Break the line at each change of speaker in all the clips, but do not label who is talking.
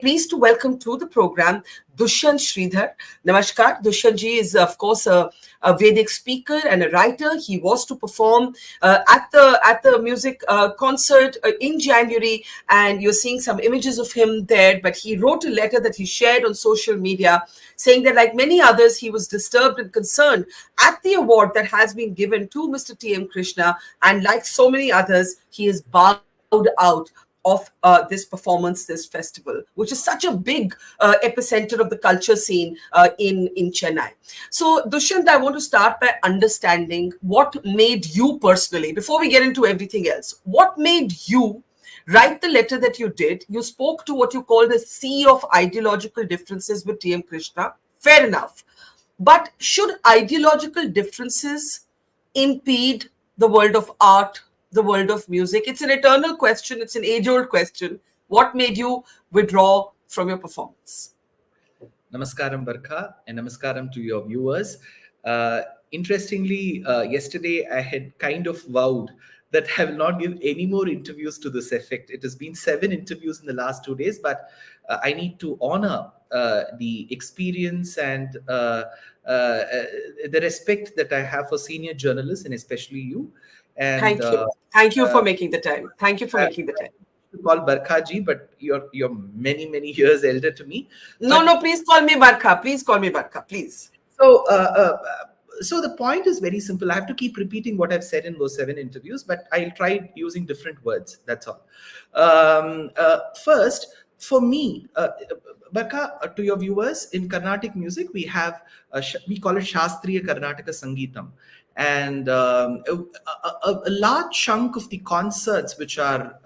pleased to welcome to the program Dushyanth Sridhar. Namaskar. Dushyant ji is, of course, a Vedic speaker and a writer. He was to perform at the music concert in January, and you're seeing some images of him there. But he wrote a letter that he shared on social media, saying that, like many others, he was disturbed and concerned at the award that has been given to Mr. TM Krishna, and like so many others, he is bowed out of this performance, this festival, which is such a big epicenter of the culture scene in Chennai. So, Dushyant, I want to start by understanding what made you personally, before we get into everything else, what made you write the letter that you did? You spoke to what you call the sea of ideological differences with TM Krishna. Fair enough. But should ideological differences impede the world of art, the world of music? It's an eternal question. It's an age-old question. What made you withdraw from your performance?
Namaskaram, Barkha, and namaskaram to your viewers. Interestingly, yesterday I had kind of vowed that I will not give any more interviews to this effect. It has been 7 interviews in the last 2 days, but I need to honor the experience and the respect that I have for senior journalists, and especially you. And
Thank you. Thank you for making the time. Thank you for making the time.
Call Barkha ji, but you're many years elder to me.
No, please call me Barkha. Please call me Barkha, please.
So the point is very simple. I have to keep repeating what I've said in those 7 interviews, but I'll try using different words. That's all. First, for me, Barkha, to your viewers, in Carnatic music, we have we call it Shastriya Karnataka Sangeetam. And a large chunk of the concerts which are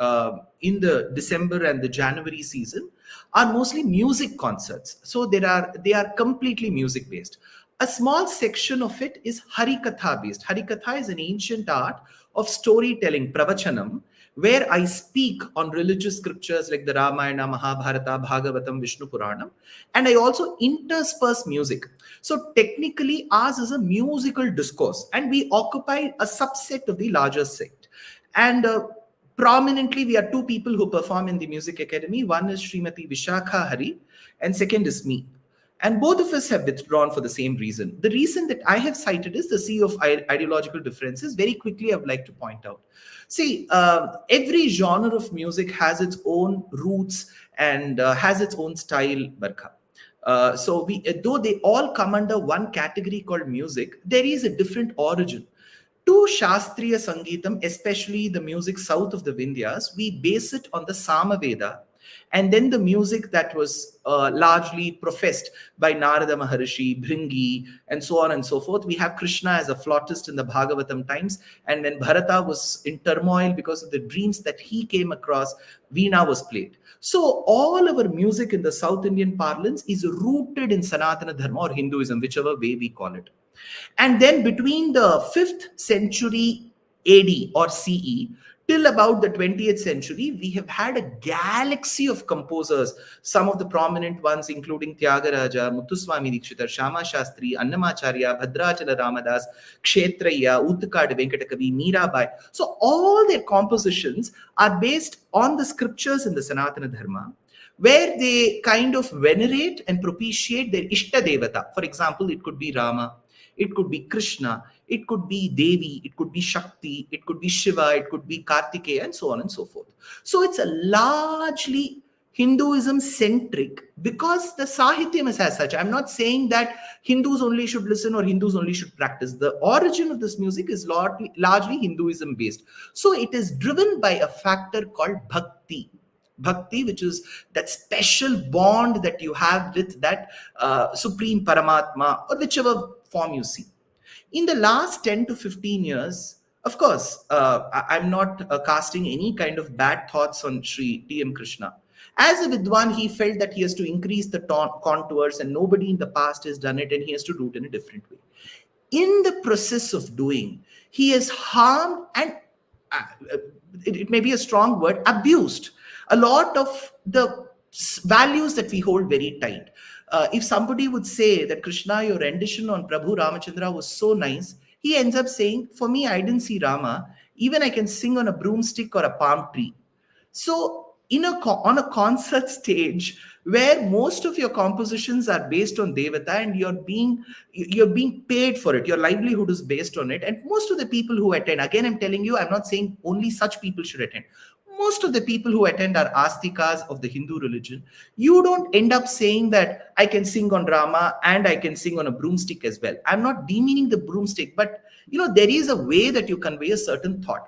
in the December and the January season are mostly music concerts. So they are completely music based. A small section of it is Harikatha based. Harikatha is an ancient art of storytelling, pravachanam, where I speak on religious scriptures like the Ramayana, Mahabharata, Bhagavatam, Vishnu Puranam, and I also intersperse music. So technically, ours is a musical discourse, and we occupy a subset of the larger sect. And prominently, we are 2 people who perform in the Music Academy. One is Srimati Vishakha Hari, and second is me. And both of us have withdrawn for the same reason. The reason that I have cited is the sea of ideological differences. Very quickly, I would like to point out. See, every genre of music has its own roots and has its own style, Barkha. So though they all come under one category called music, there is a different origin. To Shastriya Sangeetam, especially the music south of the Vindhyas, we base it on the Samaveda, and then the music that was largely professed by Narada Maharishi, Bhringi, and so on and so forth. We have Krishna as a flautist in the Bhagavatam times, and when Bharata was in turmoil because of the dreams that he came across, Veena was played. So all our music in the South Indian parlance is rooted in Sanatana Dharma or Hinduism, whichever way we call it. And then between the 5th century AD or CE till about the 20th century, we have had a galaxy of composers, some of the prominent ones including Tyagaraja, Muthuswami Dikshitar, Shama Shastri, Annamacharya, Bhadrachala Ramadas, Kshetraya, Uttakad Venkatakavi, Mirabai. So all their compositions are based on the scriptures in the Sanatana Dharma, where they kind of venerate and propitiate their Ishta Devata. For example, it could be Rama, it could be Krishna, it could be Devi, it could be Shakti, it could be Shiva, it could be Kartikeya, and so on and so forth. So it's a largely Hinduism centric because the Sahityam is as such. I'm not saying that Hindus only should listen or Hindus only should practice. The origin of this music is largely Hinduism based. So it is driven by a factor called Bhakti. Bhakti, which is that special bond that you have with that Supreme Paramatma or whichever form you see. In the last 10 to 15 years, of course, I'm not casting any kind of bad thoughts on Sri TM Krishna. As a Vidwan, he felt that he has to increase the contours and nobody in the past has done it and he has to do it in a different way. In the process of doing, he has harmed and it may be a strong word, abused a lot of the values that we hold very tight. If somebody would say that Krishna, your rendition on Prabhu Ramachandra was so nice, he ends up saying, for me, I didn't see Rama. Even I can sing on a broomstick or a palm tree. So on a concert stage, where most of your compositions are based on Devata, and you're being paid for it. Your livelihood is based on it. And most of the people who attend, again, I'm telling you, I'm not saying only such people should attend. Most of the people who attend are astikas of the Hindu religion. You don't end up saying that I can sing on drama and I can sing on a broomstick as well. I'm not demeaning the broomstick, but there is a way that you convey a certain thought.